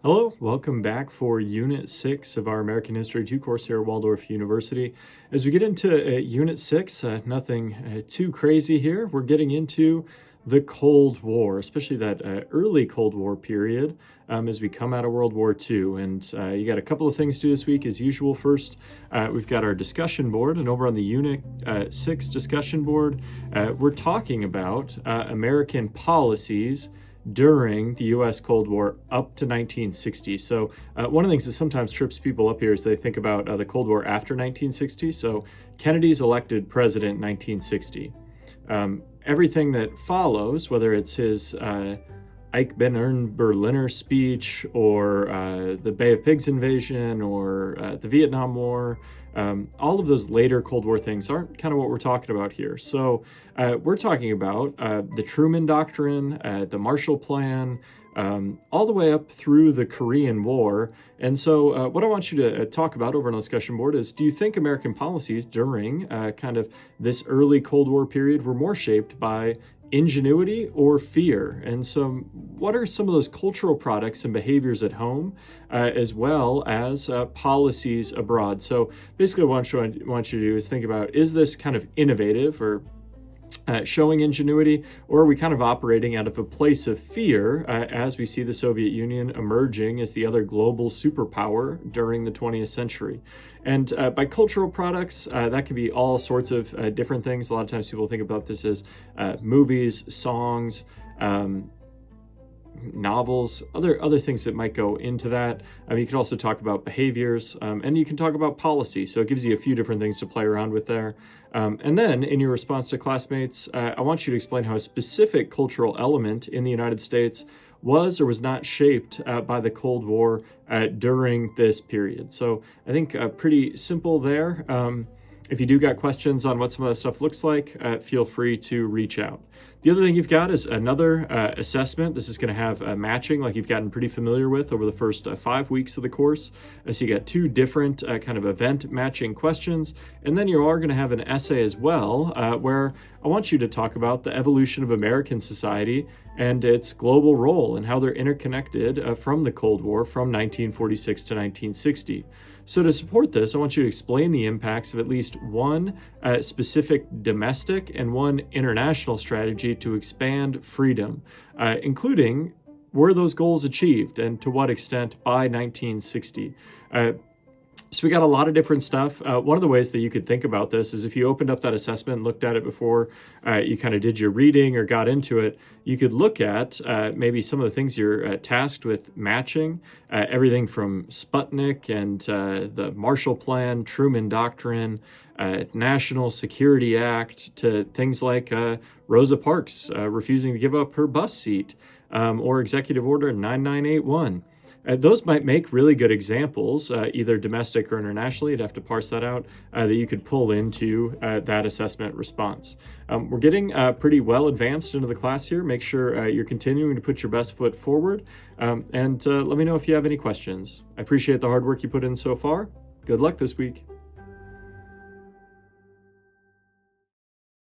Hello, welcome back for Unit 6 of our American History 2 course here at Waldorf University. As we get into Unit 6, nothing too crazy here. We're getting into the Cold War, especially that early Cold War period as we come out of World War II. And you got a couple of things to do this week as usual. First, we've got our discussion board, and over on the Unit 6 discussion board, we're talking about American policies during the U.S. Cold War up to 1960. So one of the things that sometimes trips people up here is they think about the Cold War after 1960. So Kennedy's elected president in 1960. Everything that follows, whether it's his Ike Ben Berliner speech or the Bay of Pigs invasion or the Vietnam War, all of those later Cold War things aren't kind of what we're talking about here. So we're talking about the Truman Doctrine, the Marshall Plan, all the way up through the Korean War. And so what I want you to talk about over on the discussion board is, do you think American policies during kind of this early Cold War period were more shaped by ingenuity or fear? And so what are some of those cultural products and behaviors at home as well as policies abroad? So basically what I want you to do is think about, is this kind of innovative or showing ingenuity, or are we kind of operating out of a place of fear as we see the Soviet Union emerging as the other global superpower during the 20th century? And by cultural products, that can be all sorts of different things. A lot of times people think about this as movies, songs, novels, other things that might go into that. You can also talk about behaviors, and you can talk about policy. So it gives you a few different things to play around with there. And then in your response to classmates, I want you to explain how a specific cultural element in the United States was or was not shaped by the Cold War during this period. So I think pretty simple there. If you do got questions on what some of that stuff looks like, feel free to reach out. The other thing you've got is another assessment. This is going to have matching like you've gotten pretty familiar with over the first 5 weeks of the course. So you got two different kind of event matching questions. And then you are going to have an essay as well, where I want you to talk about the evolution of American society and its global role and how they're interconnected from the Cold War from 1946 to 1960. So to support this, I want you to explain the impacts of at least one specific domestic and one international strategy to expand freedom, including were those goals achieved and to what extent by 1960. So we got a lot of different stuff. One of the ways that you could think about this is if you opened up that assessment and looked at it before you kind of did your reading or got into it, you could look at maybe some of the things you're tasked with matching, everything from Sputnik and the Marshall Plan, Truman Doctrine, National Security Act, to things like Rosa Parks refusing to give up her bus seat, or Executive Order 9981. Those might make really good examples, either domestic or internationally. You'd have to parse that out, that you could pull into that assessment response. We're getting pretty well advanced into the class here. Make sure you're continuing to put your best foot forward, and let me know if you have any questions. I appreciate the hard work you put in so far. Good luck this week.